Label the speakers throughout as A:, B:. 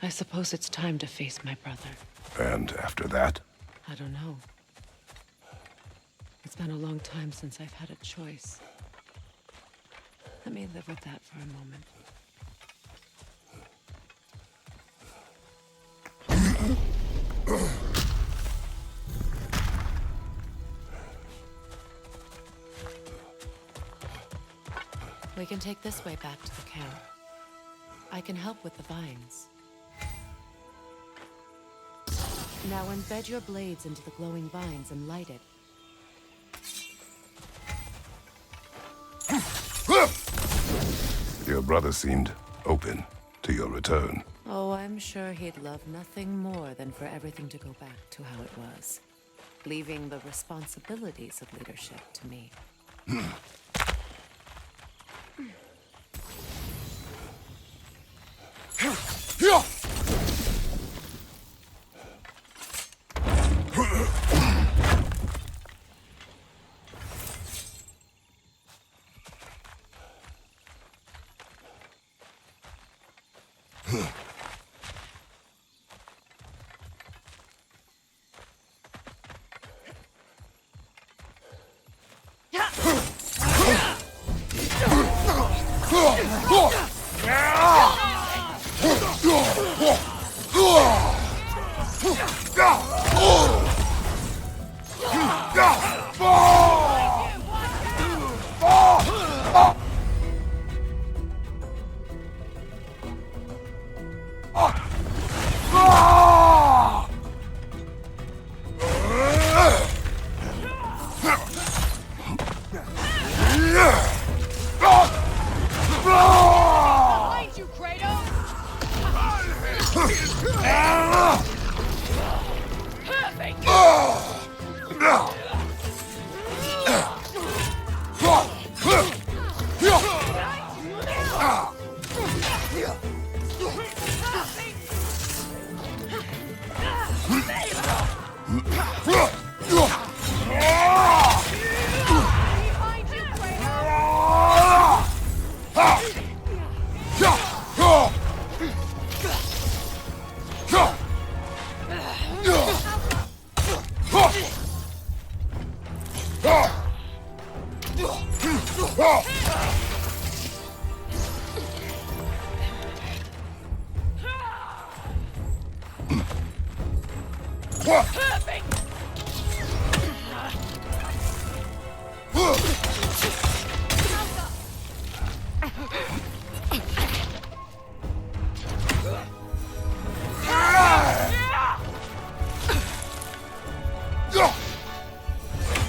A: I suppose it's time to face my brother.
B: And after that?
A: I don't know. It's been a long time since I've had a choice. Let me live with that for a moment. We can take this way back to the camp. I can help with the vines. Now embed your blades into the glowing vines and light it.
B: Your brother seemed open to your return.
A: Oh, I'm sure he'd love nothing more than for everything to go back to how it was, leaving the responsibilities of leadership to me.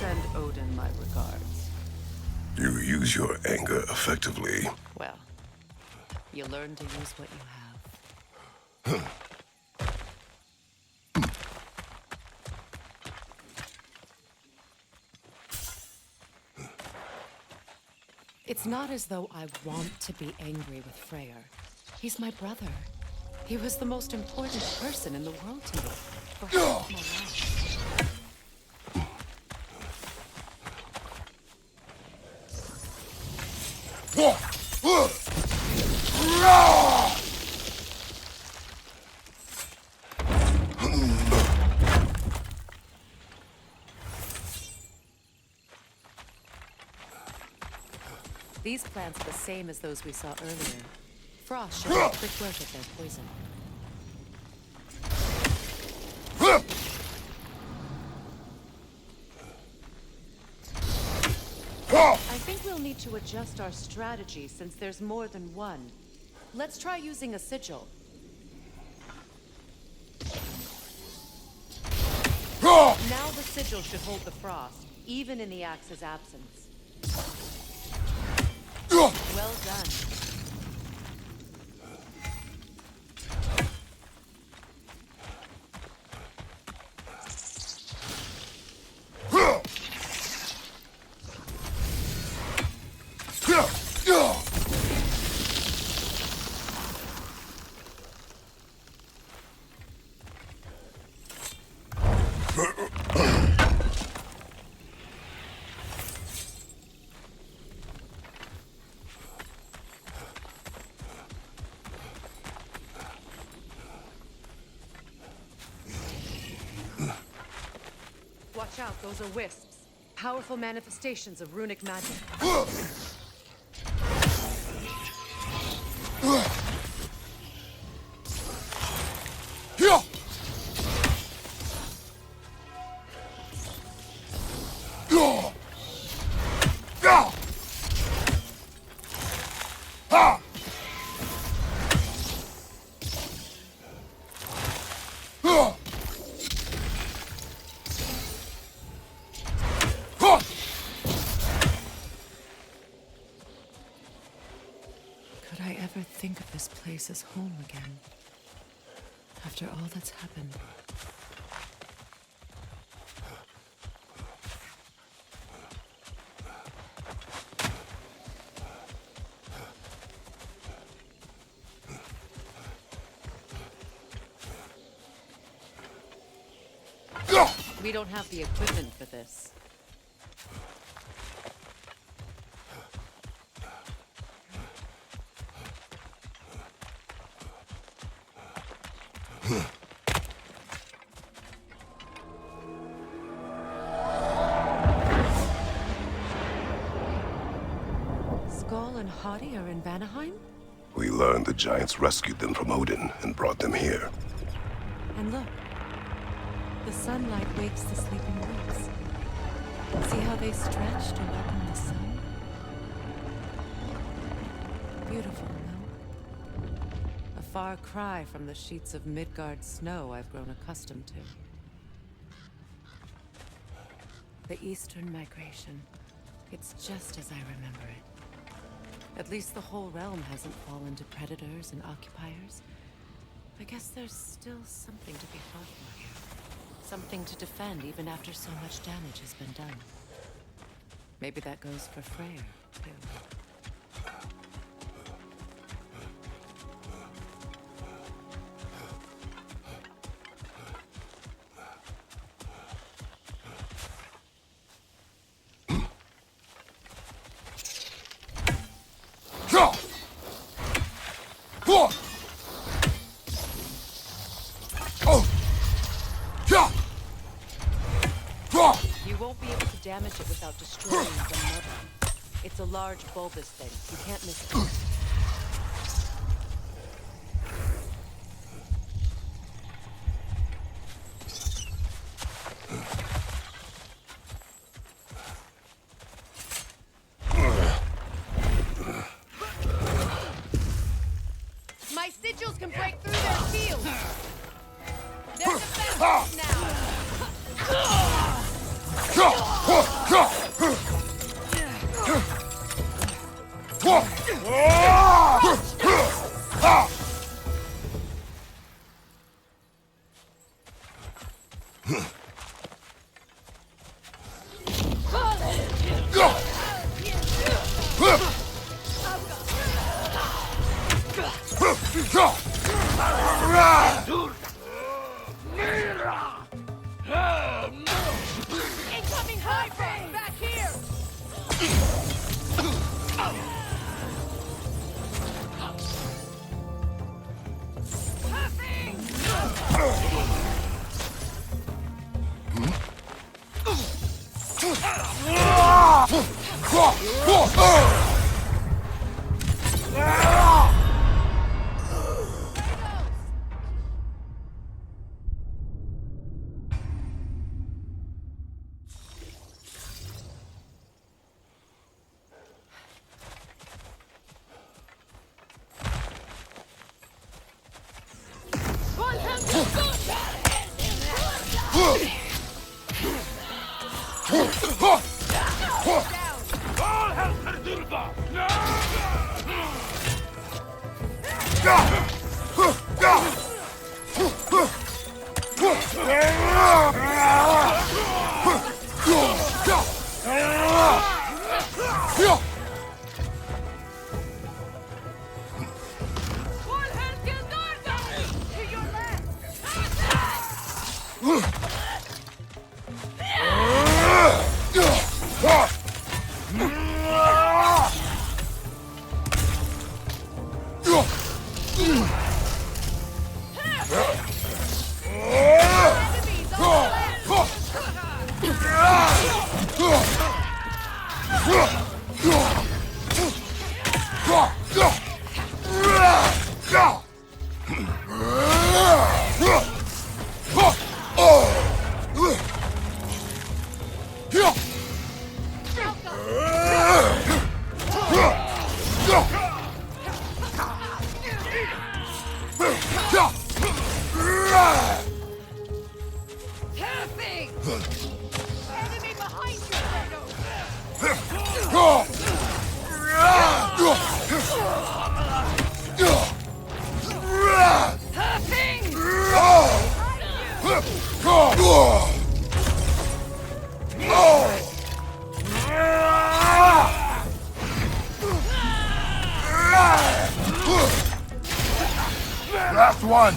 A: Send Odin my regards.
B: You use your anger effectively.
A: Well, you learn to use what you have. It's not as though I want to be angry with Freyr. He's my brother. He was the most important person in the world to me for half my life. These plants are the same as those we saw earlier. Frost should have a quick look at their poison. I think we'll need to adjust our strategy since there's more than one. Let's try using a sigil. Now the sigil should hold the frost, even in the axe's absence. Well done. Watch out, those are wisps. Powerful manifestations of runic magic. Could I ever think of this place as home again? After all that's happened. We don't have the equipment for this. Skull and Hadi are in Vanaheim?
B: We learned the giants rescued them from Odin and brought them here.
A: And look. The sunlight wakes the sleeping roots. See how they stretch to welcome the sun? Beautiful, no? A far cry from the sheets of Midgard snow I've grown accustomed to. The Eastern migration. It's just as I remember it. At least the whole realm hasn't fallen to predators and occupiers. I guess there's still something to be fought for here. Something to defend even after so much damage has been done. Maybe that goes for Freyr, too. You won't be able to damage it without destroying the mother. It's a large bulbous thing. You can't miss it. My sigils can break through their shields. They're defenseless now. Incoming hybrid! Back here!
B: Last one!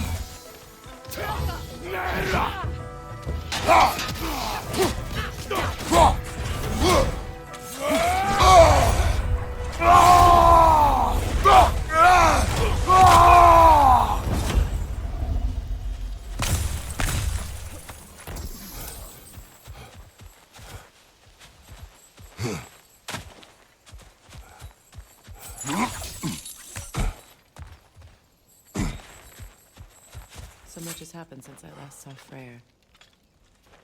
A: So much has happened since I last saw Freyr.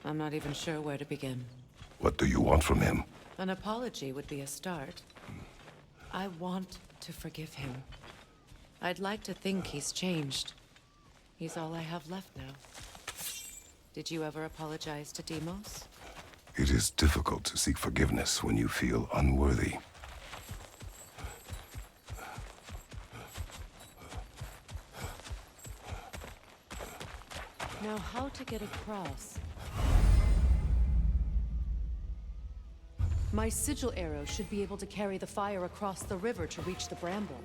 A: I'm not even sure where to begin.
B: What do you want from him?
A: An apology would be a start. I want to forgive him. I'd like to think he's changed. He's all I have left now. Did you ever apologize to Demos?
B: It is difficult to seek forgiveness when you feel unworthy.
A: Now, how to get across?
C: My sigil arrow should be able to carry the fire across the river to reach the bramble.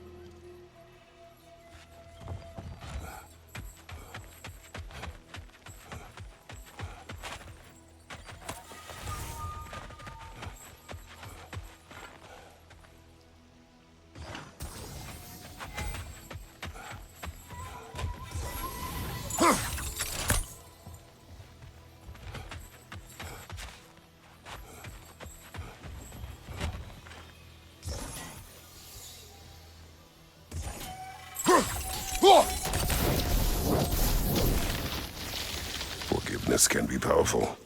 B: Forgiveness can be powerful,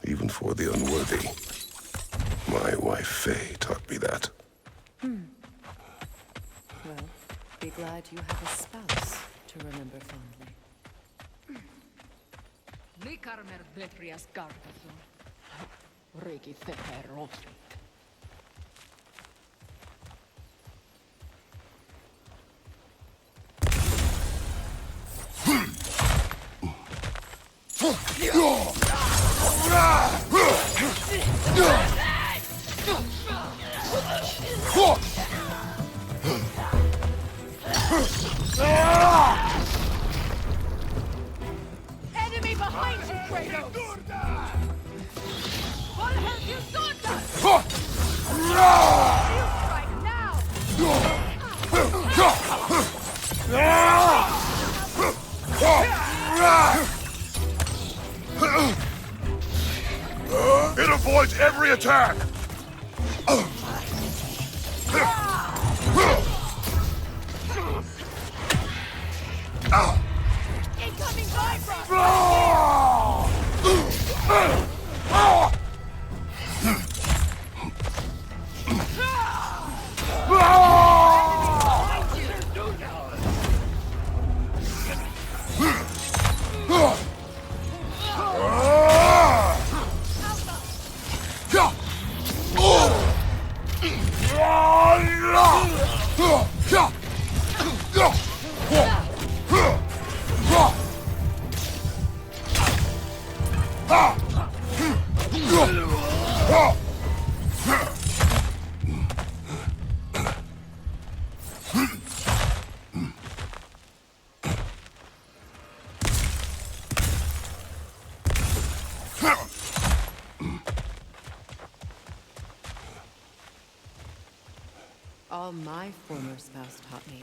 B: even for the unworthy. My wife Faye taught me that.
A: Well, be glad you have a spouse to remember fondly.
C: Likarmer vetrias gardathon. Riki theperofit. Enemy behind you, Kratos! What have you done? Strike now!
B: It avoids every attack!
C: Incoming Bifrost!
A: All my former spouse taught me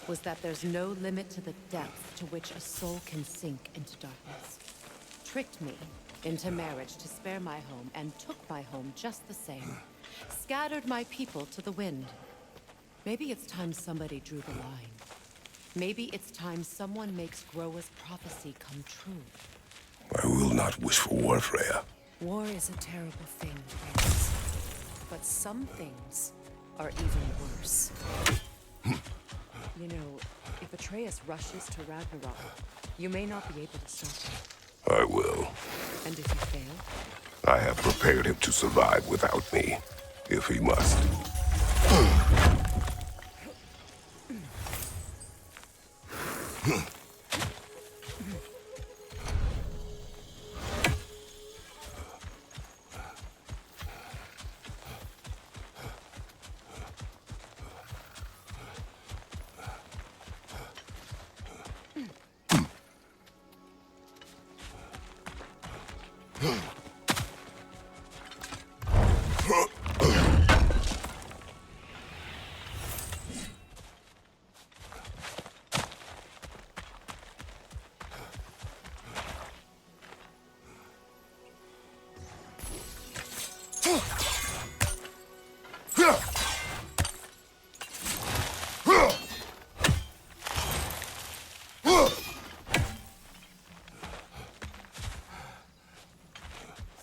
A: was that there's no limit to the depth to which a soul can sink into darkness. Tricked me into marriage to spare my home and took my home just the same. Scattered my people to the wind. Maybe it's time somebody drew the line. Maybe it's time someone makes Groa's prophecy come true.
B: I will not wish for war, Freya.
A: War is a terrible thing, Kratos. But some things are even worse. You know, if Atreus rushes to Ragnarok, you may not be able to stop him.
B: I will.
A: And if you fail?
B: I have prepared him to survive without me, if he must.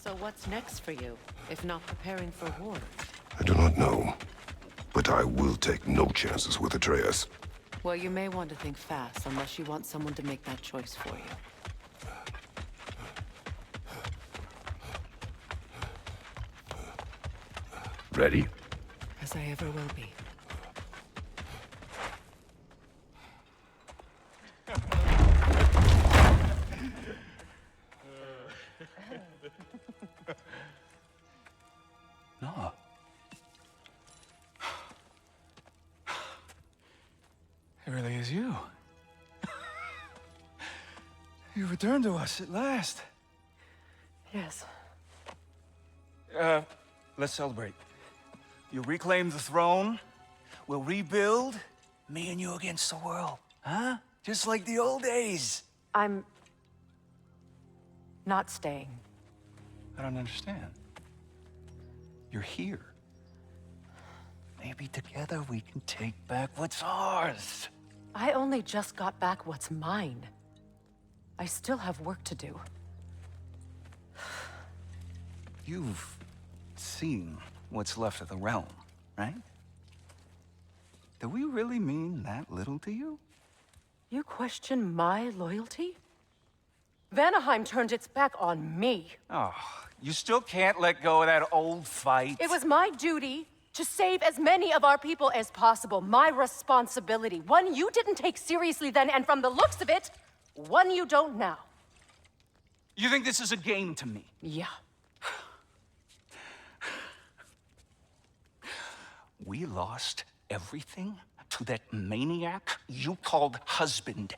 A: So what's next for you, if not preparing for war?
B: I do not know, but I will take no chances with Atreus.
A: Well, you may want to think fast, unless you want someone to make that choice for you.
B: Ready?
A: As I ever will be.
D: No. It really is you. You returned to us at last.
A: Yes.
D: Let's celebrate. You reclaim the throne. We'll rebuild. Me and you against the world. Huh? Just like the old days.
C: I'm... not staying.
D: I don't understand. You're here. Maybe together we can take back what's ours.
C: I only just got back what's mine. I still have work to do.
D: You've seen what's left of the realm, right? Do we really mean that little to you?
C: You question my loyalty? Vanaheim turned its back on me.
D: Oh, you still can't let go of that old fight.
C: It was my duty to save as many of our people as possible. My responsibility. One you didn't take seriously then, and from the looks of it, one you don't now.
D: You think this is a game to me?
C: Yeah.
D: We lost everything to that maniac you called husband.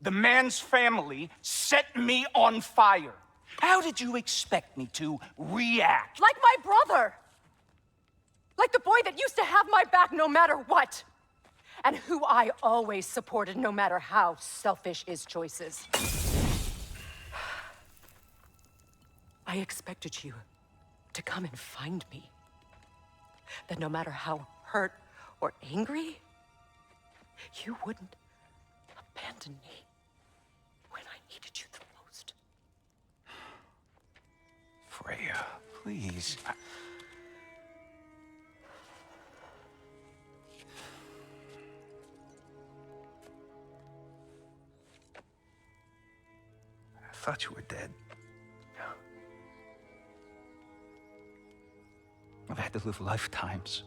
D: The man's family set me on fire. How did you expect me to react?
C: Like my brother! Like the boy that used to have my back no matter what! And who I always supported no matter how selfish his choices. I expected you to come and find me. That no matter how hurt or angry, you wouldn't abandon me when I needed you the most.
D: Freya, please. I thought you were dead. I've had to live lifetimes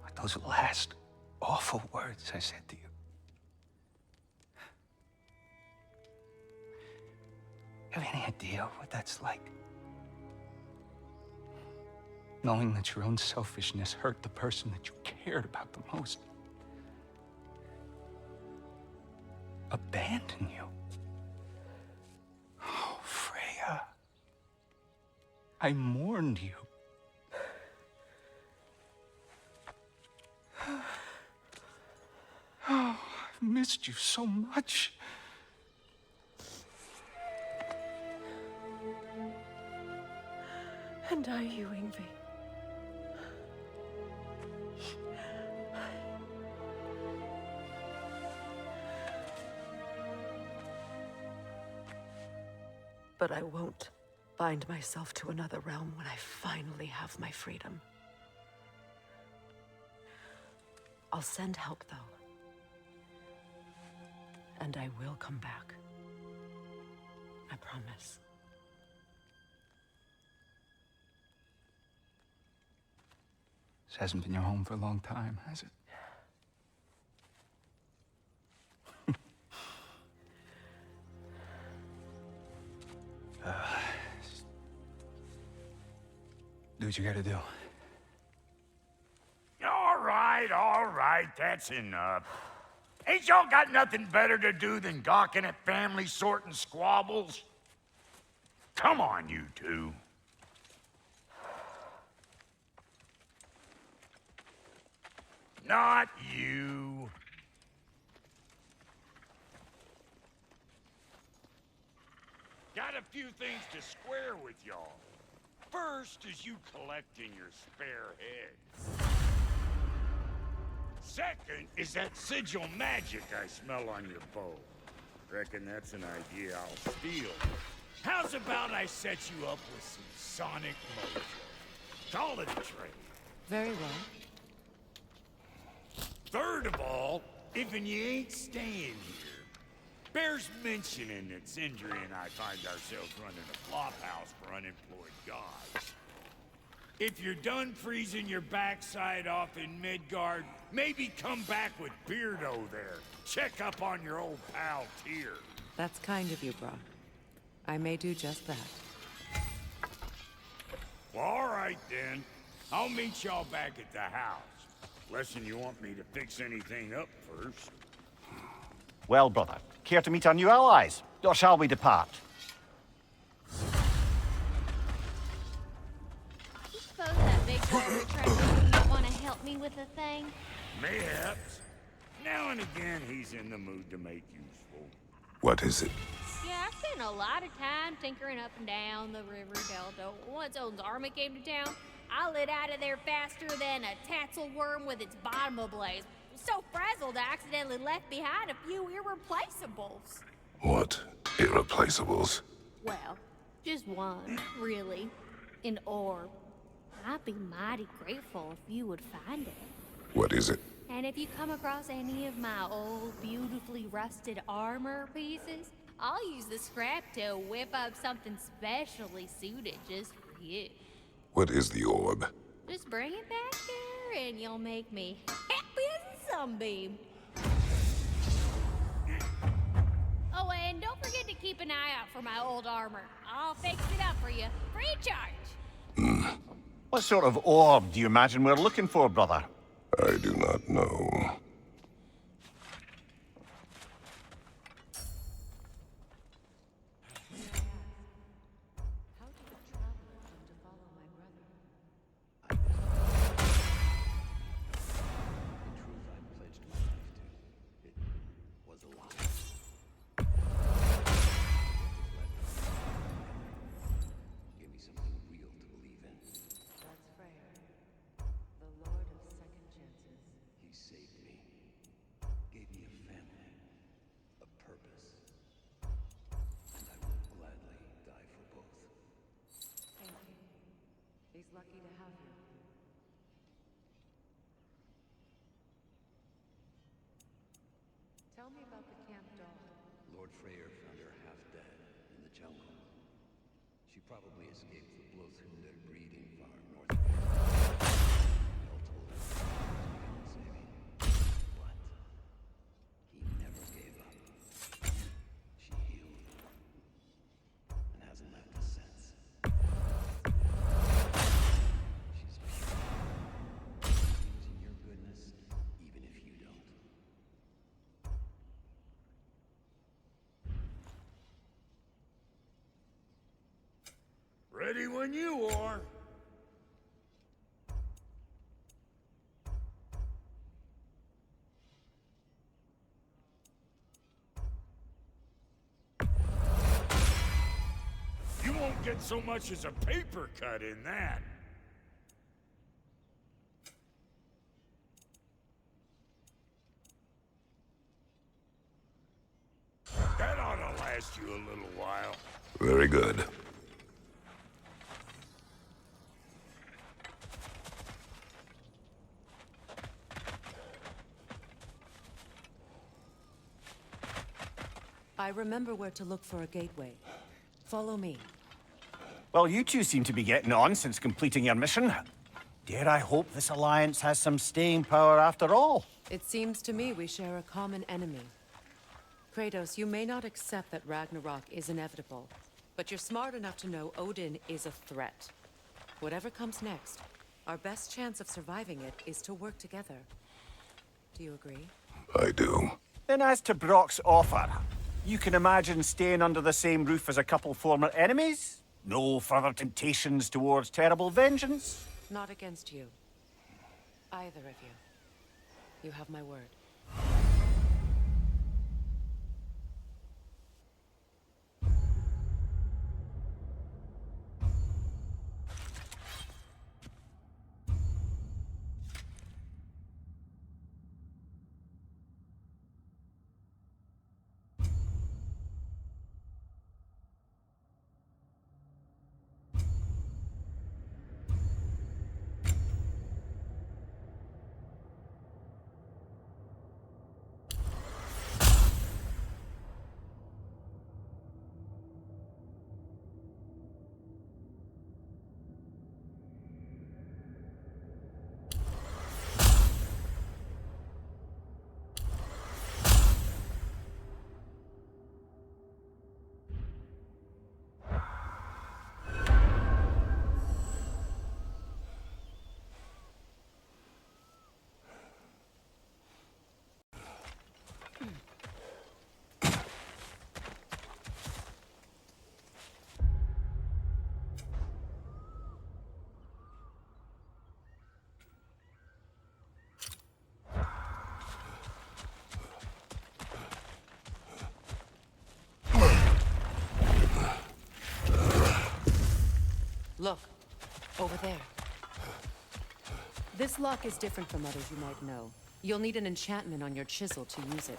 D: with those last awful words I said to you. Have any idea what that's like? Knowing that your own selfishness hurt the person that you cared about the most. Abandon you. Oh, Freya. I mourned you. Oh, I've missed you so much.
C: And I you, Yngvi. But I won't bind myself to another realm when I finally have my freedom. I'll send help, though. And I will come back. I promise.
D: This hasn't been your home for a long time, has it? Do what you gotta do.
E: All right, that's enough. Ain't y'all got nothing better to do than gawking at family sorting squabbles? Come on, you two. Not you. Got a few things to square with y'all. First is you collecting your spare heads. Second is that sigil magic I smell on your bow. Reckon that's an idea I'll steal. How's about I set you up with some sonic mojo? Call it a trade.
A: Very well.
E: Third of all, if you ain't staying here, bears mentioning that Sindri and I find ourselves running a flophouse for unemployed gods. If you're done freezing your backside off in Midgard, maybe come back with Beardo there. Check up on your old pal Tyr.
A: That's kind of you, Brock. I may do just that.
E: Well, all right then. I'll meet y'all back at the house. Unless you want me to fix anything up first.
F: Well, brother, care to meet our new allies? Or shall we depart?
G: Suppose that big boy returns might want to help me with a thing.
E: Mayhaps. Now and again, he's in the mood to make useful.
B: What is it?
G: Yeah, I spent a lot of time tinkering up and down the river delta. Once Odin's army came to town, I lit out of there faster than a tassel worm with its bottom ablaze. So frazzled, I accidentally left behind a few irreplaceables.
B: What irreplaceables?
G: Well, just one, really. An orb. I'd be mighty grateful if you would find it.
B: What is it?
G: And if you come across any of my old, beautifully rusted armor pieces, I'll use the scrap to whip up something specially suited just for you.
B: What is the orb?
G: Just bring it back here and you'll make me happy as a sunbeam. Oh, and don't forget to keep an eye out for my old armor. I'll fix it up for you, free of charge.
F: What sort of orb do you imagine we're looking for, brother?
B: I do not know.
A: How did a traveler come to follow my brother?
H: The truth I pledged my life to. It was a lie. Give me something real to believe in.
A: That's Freyr, the Lord of Second Chances.
H: He saved me. Gave me a family. A purpose. And I will gladly die for both.
A: Thank you. He's lucky to have you. Tell me about the camp dog.
H: Lord Freyr found her half dead in the jungle. She probably escaped the Blothhunder breeding farm north of here. All told her he couldn't save me. But he never gave up. She healed and hasn't left us since. She's pure. Believes in your goodness, even if you don't.
E: Ready when you are. You won't get so much as a paper cut in that. That ought to last you a little while.
B: Very good.
A: I remember where to look for a gateway. Follow me.
F: Well, you two seem to be getting on since completing your mission. Dare I hope this alliance has some staying power after all?
A: It seems to me we share a common enemy. Kratos, you may not accept that Ragnarok is inevitable, but you're smart enough to know Odin is a threat. Whatever comes next, our best chance of surviving it is to work together. Do you agree?
B: I do.
F: Then as to Brock's offer, you can imagine staying under the same roof as a couple former enemies? No further temptations towards terrible vengeance?
A: Not against you. Either of you. You have my word. Look, over there. This lock is different from others you might know. You'll need an enchantment on your chisel to use it.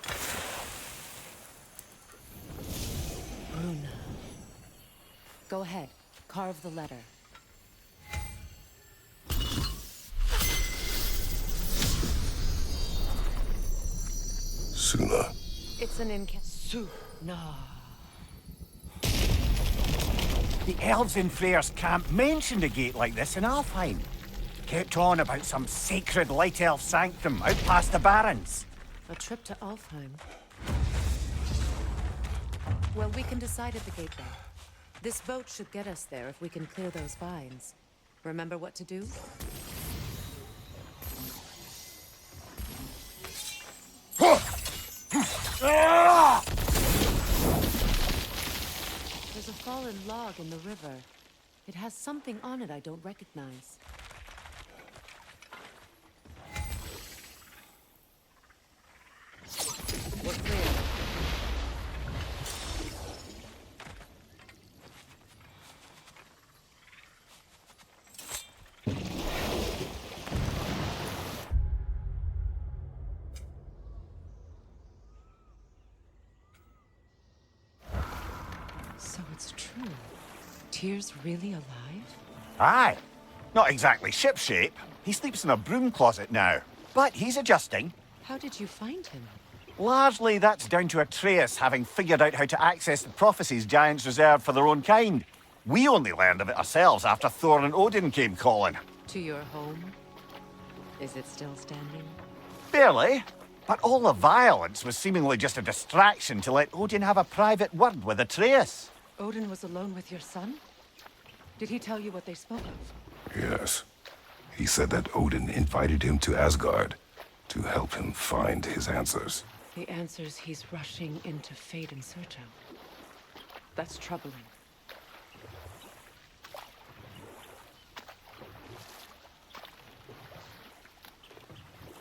A: Rune. Go ahead, carve the letter.
B: Suna.
A: It's an Suna.
F: The elves in Freyr's camp mentioned a gate like this in Alfheim. Kept on about some sacred light elf sanctum out past the barrens.
A: A trip to Alfheim. Well, we can decide at the gateway. This boat should get us there if we can clear those vines. Remember what to do? There's a fallen log in the river. It has something on it I don't recognize. We're clear. So it's true. Tyr's really alive?
F: Aye. Not exactly shipshape. He sleeps in a broom closet now. But he's adjusting.
A: How did you find him?
F: Largely, that's down to Atreus having figured out how to access the prophecies giants reserved for their own kind. We only learned of it ourselves after Thor and Odin came calling.
A: To your home? Is it still standing?
F: Barely. But all the violence was seemingly just a distraction to let Odin have a private word with Atreus.
A: Odin was alone with your son? Did he tell you what they spoke of?
B: Yes. He said that Odin invited him to Asgard to help him find his answers.
A: The answers he's rushing into fate in search of. That's troubling.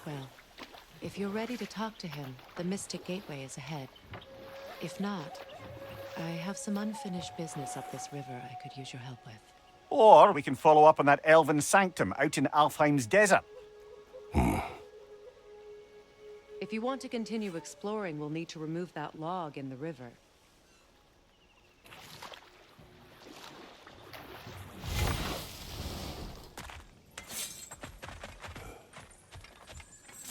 A: Well, if you're ready to talk to him, the Mystic Gateway is ahead. If not, I have some unfinished business up this river I could use your help with.
F: Or we can follow up on that elven sanctum out in Alfheim's desert.
A: If you want to continue exploring, we'll need to remove that log in the river.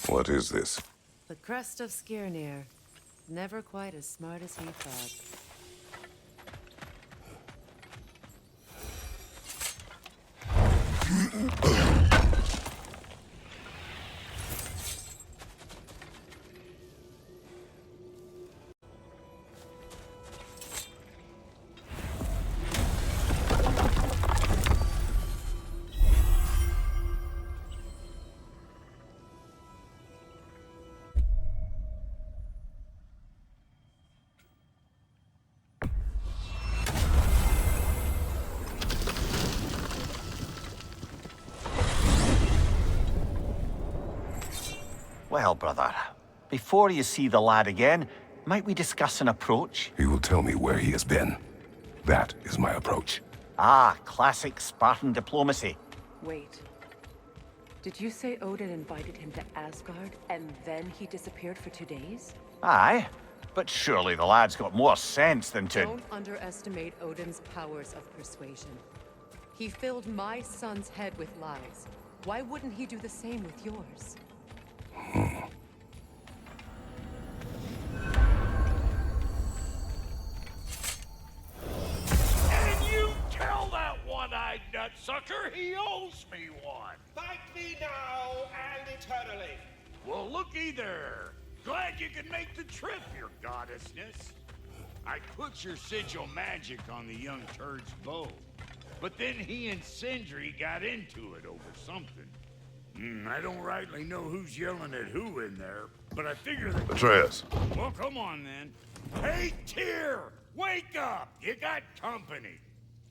B: What is this?
A: The crest of Skirnir. Never quite as smart as he thought.
F: Well, brother, before you see the lad again, might we discuss an approach?
B: He will tell me where he has been. That is my approach.
F: Ah, classic Spartan diplomacy.
A: Wait. Did you say Odin invited him to Asgard, and then he disappeared for 2 days?
F: Aye, but surely the lad's got more sense than to...
A: Don't underestimate Odin's powers of persuasion. He filled my son's head with lies. Why wouldn't he do the same with yours?
E: And you tell that one-eyed nutsucker he owes me one.
I: Fight me now and eternally.
E: Well, looky there. Glad you could make the trip, your goddessness. I put your sigil magic on the young turd's bow. But then he and Sindri got into it over something. I don't rightly know who's yelling at who in there, but I figure that...
B: Atreus.
E: Well, come on then. Hey, Tyr! Wake up! You got company.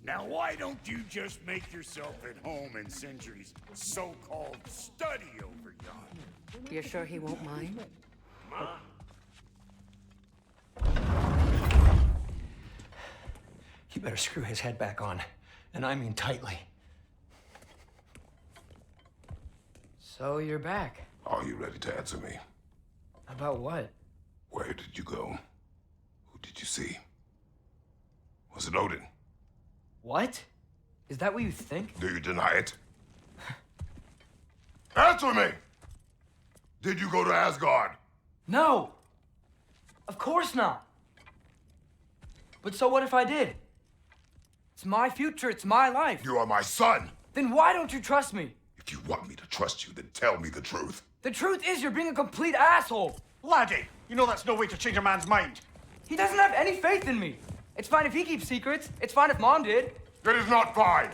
E: Now, why don't you just make yourself at home in Sindri's so-called study over yonder?
A: You're sure he won't mind?
J: You better screw his head back on. And I mean tightly.
K: So you're back.
B: Are you ready to answer me?
K: About what?
B: Where did you go? Who did you see? Was it Odin?
K: What? Is that what you think?
B: Do you deny it? Answer me! Did you go to Asgard?
K: No! Of course not! But so what if I did? It's my future, it's my life.
B: You are my son!
K: Then why don't you trust me?
B: If you want me to trust you, then tell me the truth.
K: The truth is you're being a complete asshole!
F: Laddie, you know that's no way to change a man's mind.
K: He doesn't have any faith in me. It's fine if he keeps secrets. It's fine if Mom did.
B: It is not fine!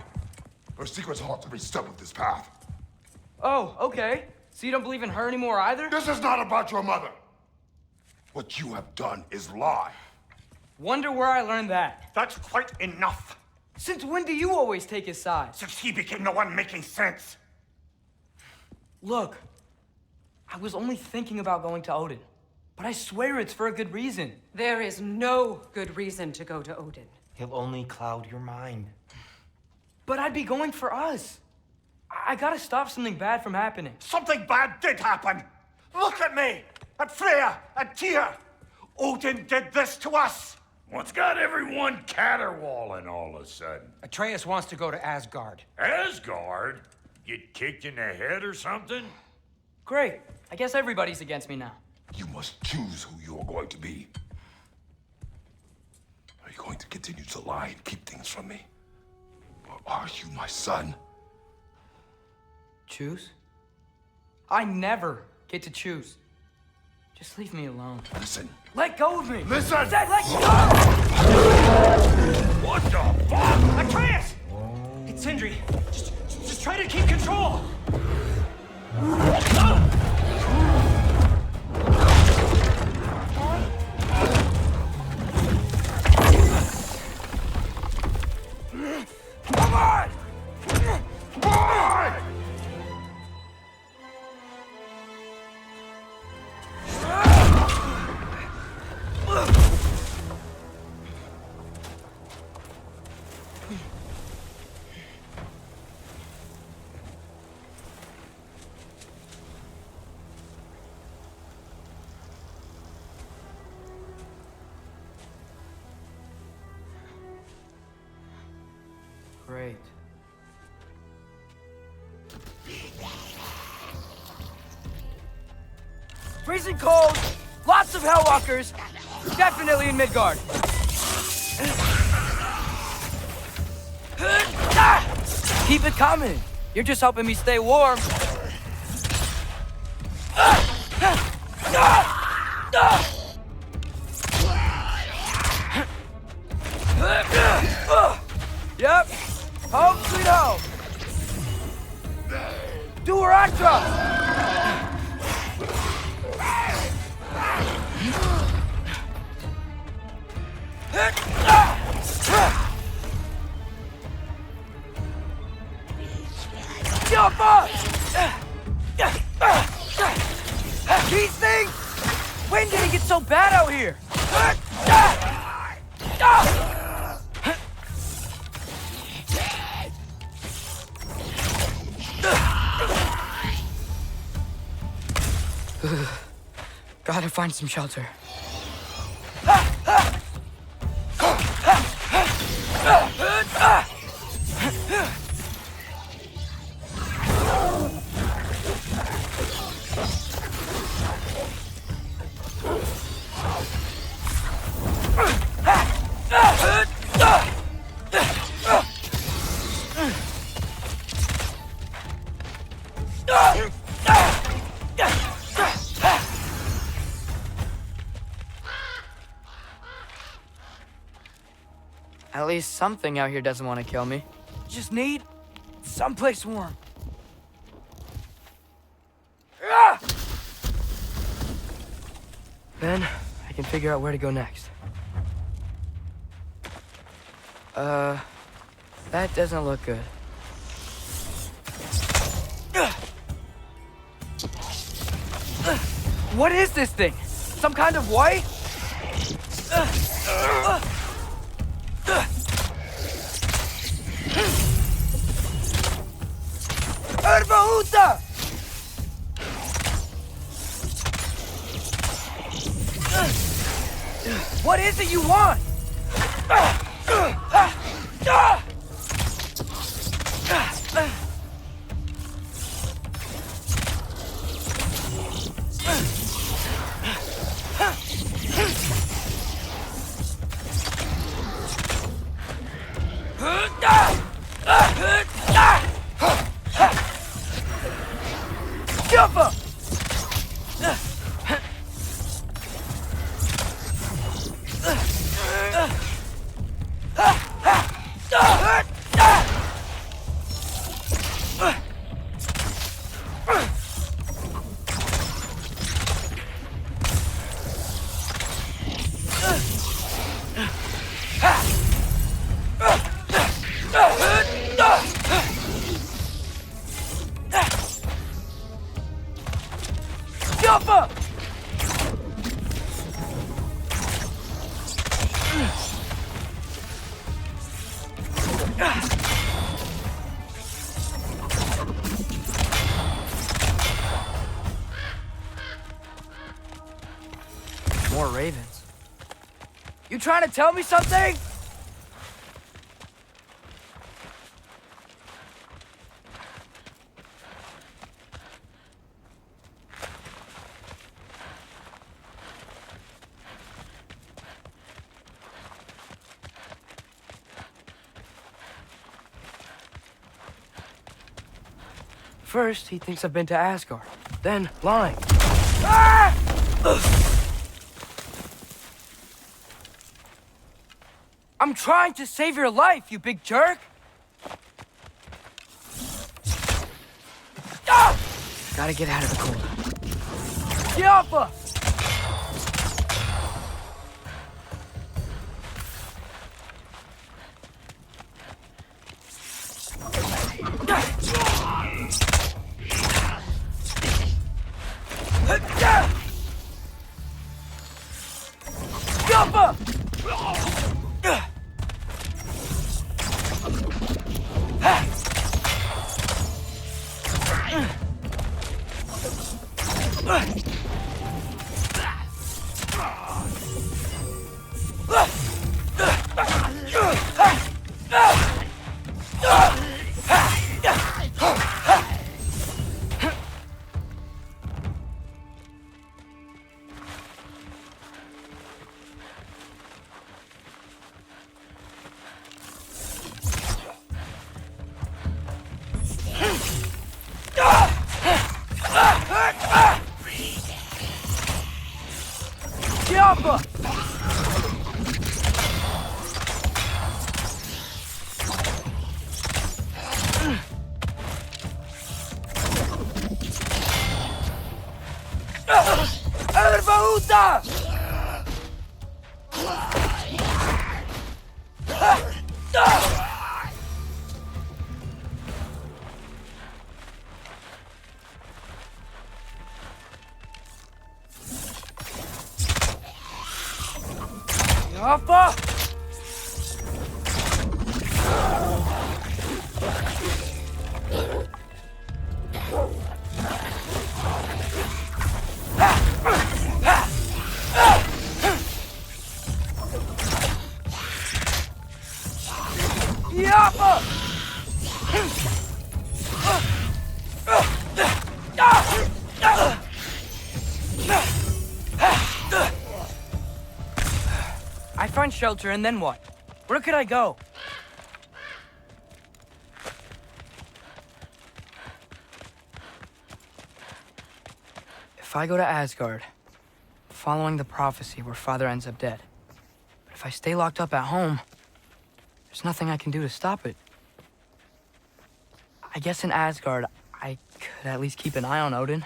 B: Her secrets haunt every step of this path.
K: Oh, okay. So you don't believe in her anymore either?
B: This is not about your mother! What you have done is lie.
K: Wonder where I learned that.
F: That's quite enough.
K: Since when do you always take his side?
F: Since he became the one making sense.
K: Look, I was only thinking about going to Odin, but I swear it's for a good reason.
A: There is no good reason to go to Odin.
J: He'll only cloud your mind.
K: But I'd be going for us. I gotta stop something bad from happening.
F: Something bad did happen. Look at me, at Freya, and Tyr. Odin did this to us.
E: What's got everyone caterwauling all of a sudden?
J: Atreus wants to go to Asgard.
E: Asgard? Get kicked in the head or something?
K: Great. I guess everybody's against me now.
B: You must choose who you are going to be. Are you going to continue to lie and keep things from me? Or are you my son?
K: Choose? I never get to choose. Just leave me alone.
B: Listen.
K: Let go of me!
B: Listen!
K: I said let go!
E: What the fuck?
J: Atreus! It's Sindri. Just try to keep control.
E: Come on! Come on!
K: Great. Freezing cold, lots of Hellwalkers, definitely in Midgard. Keep it coming. You're just helping me stay warm. Yep. Home sweet home. Do her I trust. Jump up! When did it get so bad out here? Gotta find some shelter. At least something out here doesn't want to kill me. Just need someplace warm. Then I can figure out where to go next. That doesn't look good. What is this thing? Some kind of white? Erbaúta! What is it you want? Jump up! Jump up! More ravens. You trying to tell me something? First, he thinks I've been to Asgard. Then, lying. Ah! I'm trying to save your life, you big jerk! Ah! Gotta get out of the cold. Yappa! Yappa! Yappa! Erbaúta! Alpha! Yappa! I find shelter, and then what? Where could I go? If I go to Asgard, following the prophecy where Father ends up dead. But if I stay locked up at home, there's nothing I can do to stop it. I guess in Asgard, I could at least keep an eye on Odin.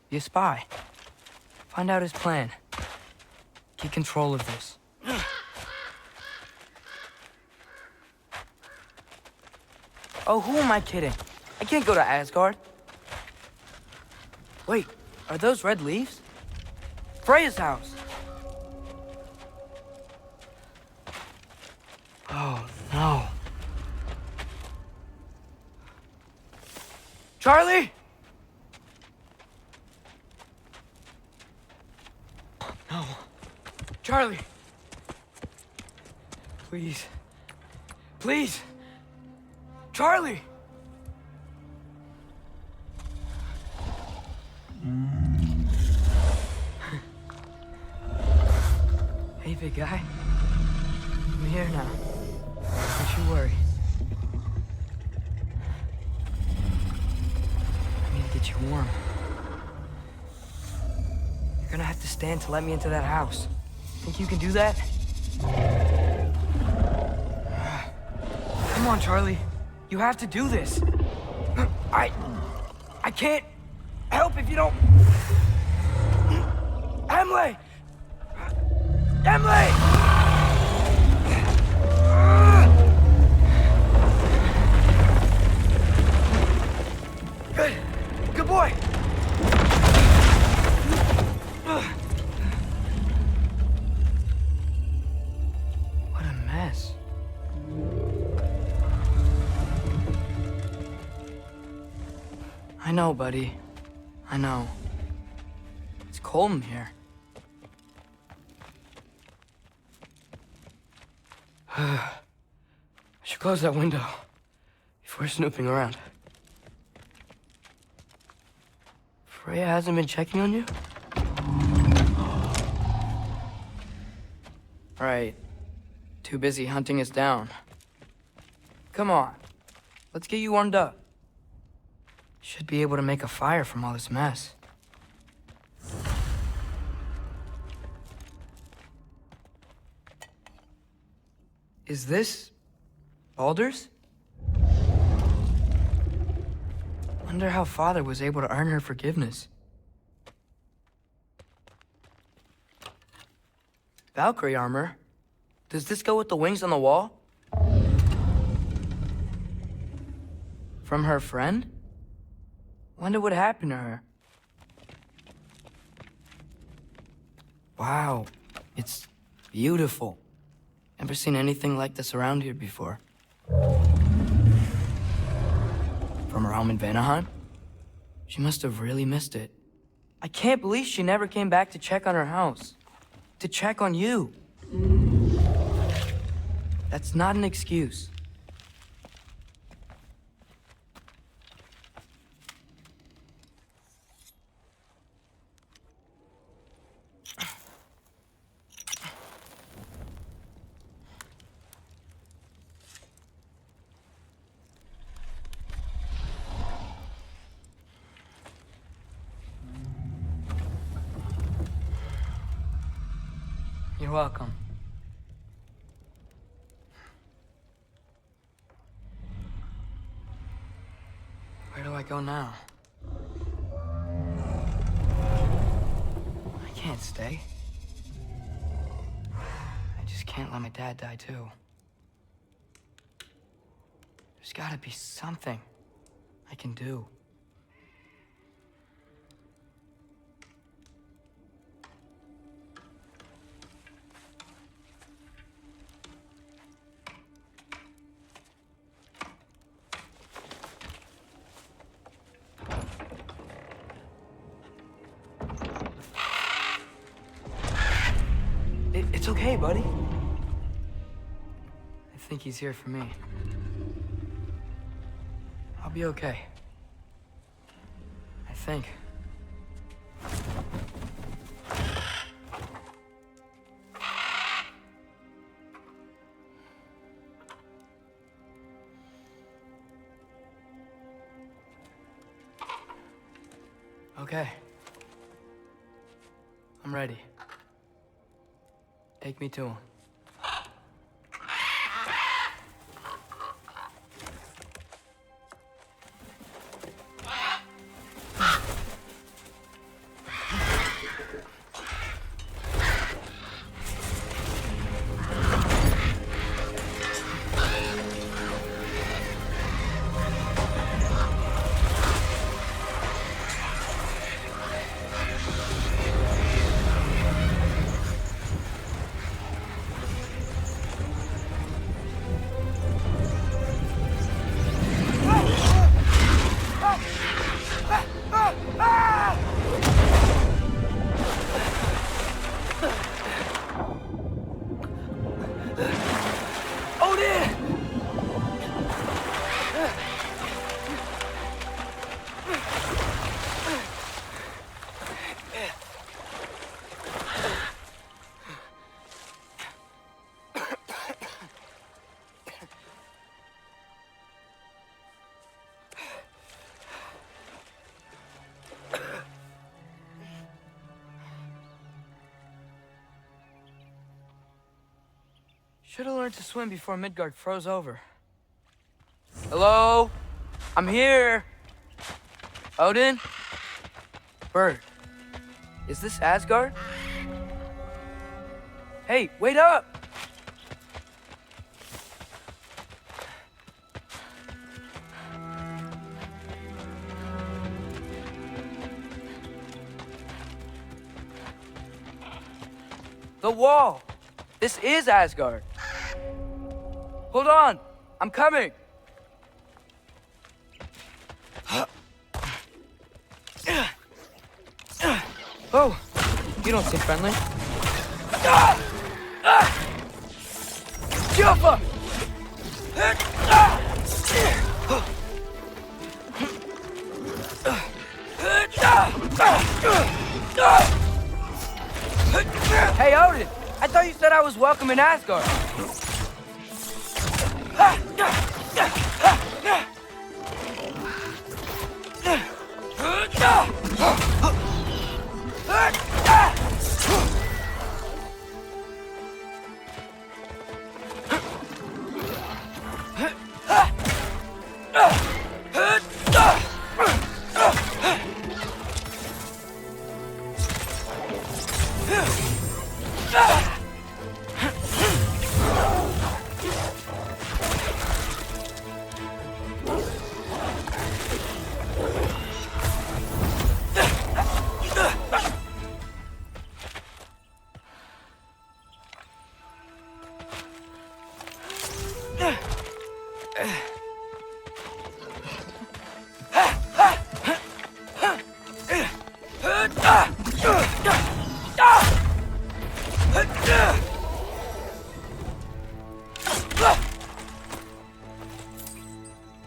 K: Be a spy. Find out his plan. Get control of this. Oh, who am I kidding? I can't go to Asgard. Wait, are those red leaves? Freya's house. Oh, no. Charlie! No. Charlie! Please. Please! Charlie! Hey, big guy. I'm here now. Don't you worry. I need to get you warm. You're gonna have to stand to let me into that house. Think you can do that? Come on, Charlie. You have to do this. I can't help if you don't... Emily! Emily! Good. Good boy. What a mess. I know, buddy. I know. It's cold in here. I should close that window before snooping around. Freya hasn't been checking on you? Right. Too busy hunting us down. Come on. Let's get you warmed up. Should be able to make a fire from all this mess. Is this Baldur's? Wonder how Father was able to earn her forgiveness. Valkyrie armor? Does this go with the wings on the wall? From her friend? Wonder what happened to her. Wow, it's beautiful. Never seen anything like this around here before. From her home in Vanaheim? She must have really missed it. I can't believe she never came back to check on her house. To check on you. That's not an excuse. You're welcome. Where do I go now? I can't stay. I just can't let my dad die too. There's gotta be something I can do. It's okay, buddy. I think he's here for me. I'll be okay. I think. Okay. I'm ready. Take me to him. Should have learned to swim before Midgard froze over. Hello? I'm here. Odin? Bird. Is this Asgard? Hey, wait up! The wall! This is Asgard. Hold on! I'm coming! Oh, you don't seem friendly. Jump up! Hey, Odin! I thought you said I was welcome in Asgard.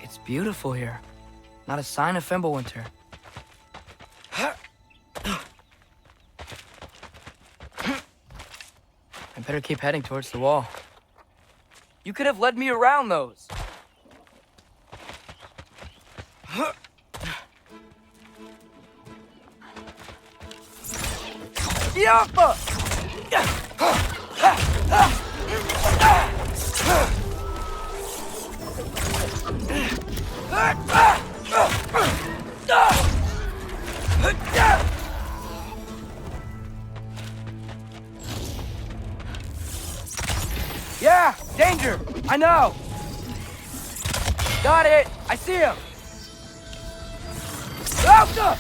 K: It's beautiful here. Not a sign of Fimbulwinter. I better keep heading towards the wall. You could have led me around those. Yappa! Yeah, danger! I know! Got it! I see him! Out!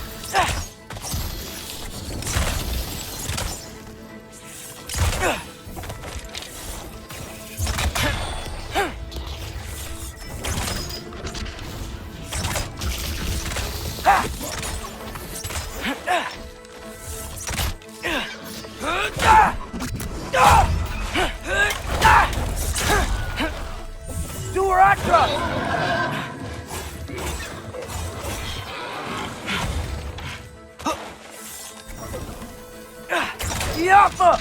K: Yappa!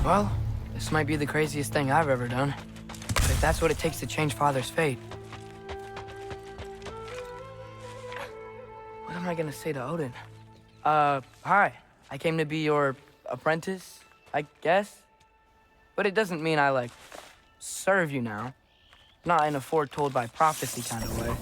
K: Well, this might be the craziest thing I've ever done. But if that's what it takes to change Father's fate, what am I gonna say to Odin? Hi. I came to be your apprentice, I guess? But it doesn't mean I, like, serve you now. Not in a foretold by prophecy kind of way.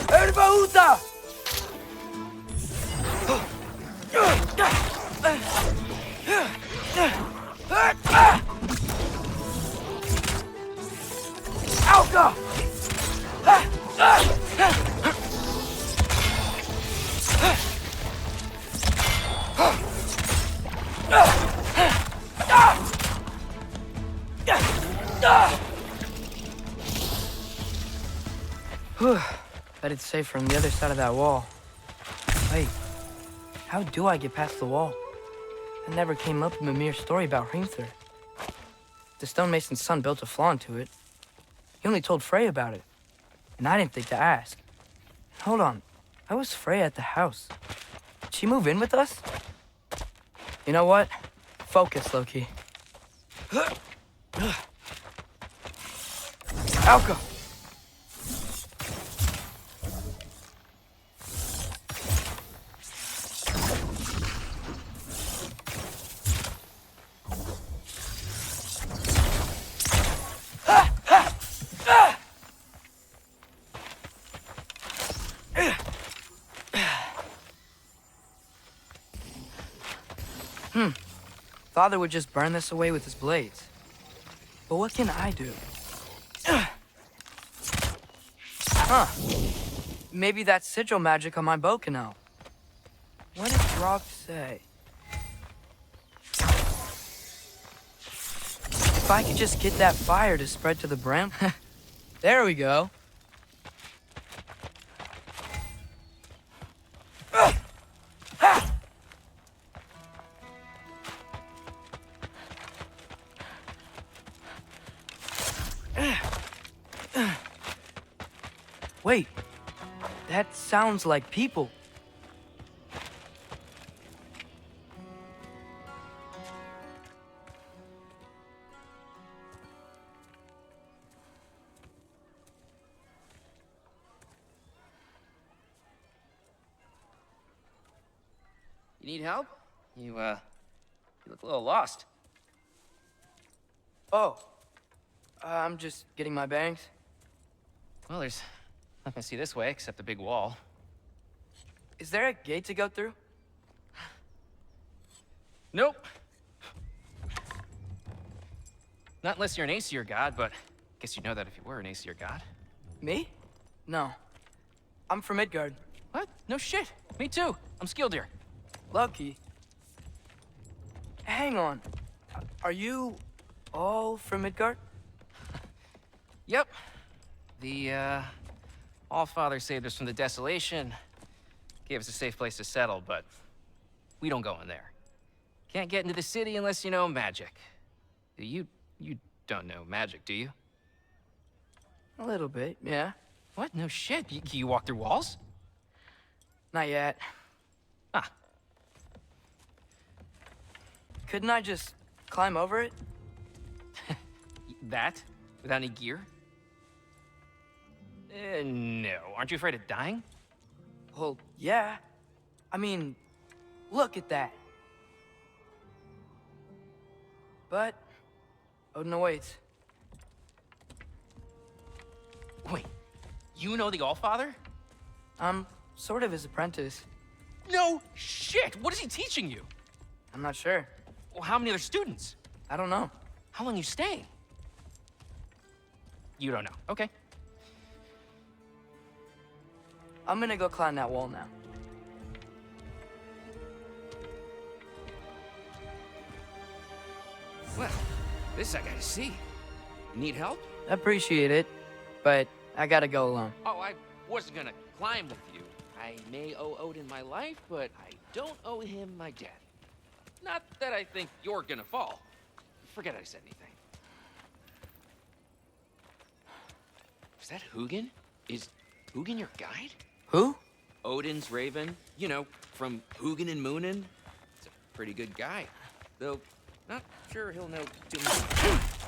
K: Erbaúta! Alka! Bet it's safer on the other side of that wall. Wait, how do I get past the wall? That never came up in Mimir's story about Hrimthur. The stonemason's son built a flaw into it. He only told Frey about it, and I didn't think to ask. Hold on, how was Frey at the house? Did she move in with us? You know what? Focus, Loki. Alka! Father would just burn this away with his blades. But what can I do? Huh. Maybe that sigil magic on my bow can help. What did Grog say? If I could just get that fire to spread to the brim. There we go. Wait, that sounds like people.
L: You need help? You look a little lost.
K: Oh, I'm just getting my bearings.
L: Well, there's nothing to see this way except the big wall.
K: Is there a gate to go through?
L: Nope. Not unless you're an Aesir god, but I guess you'd know that if you were an Aesir god.
K: Me? No. I'm from Midgard.
L: What? No shit. Me too. I'm Skildir.
K: Lucky. Hang on. Are you all from Midgard?
L: Yep. The, Allfather saved us from the desolation. Gave us a safe place to settle, but we don't go in there. Can't get into the city unless you know magic. You don't know magic, do you?
K: A little bit, yeah.
L: What? No shit. You walk through walls?
K: Not yet.
L: Ah.
K: Couldn't I just climb over it?
L: That? Without any gear? No. Aren't you afraid of dying?
K: Well, yeah. I mean, look at that. But Odin awaits.
L: Wait, you know the Allfather?
K: I'm sort of his apprentice.
L: No shit! What is he teaching you?
K: I'm not sure.
L: Well, how many other students?
K: I don't know.
L: How long you staying? You don't know. Okay.
K: I'm gonna go climb that wall now.
L: Well, This I gotta see. Need help?
K: Appreciate it, but I gotta go alone.
L: Oh, I wasn't gonna climb with you. I may owe Odin my life, but I don't owe him my death. Not that I think you're gonna fall. Forget I said anything. Is that Hugin? Is Hugin your guide?
K: Who?
L: Odin's raven. You know, from Hugin and Moonin. He's a pretty good guy. Though, not sure he'll know too much.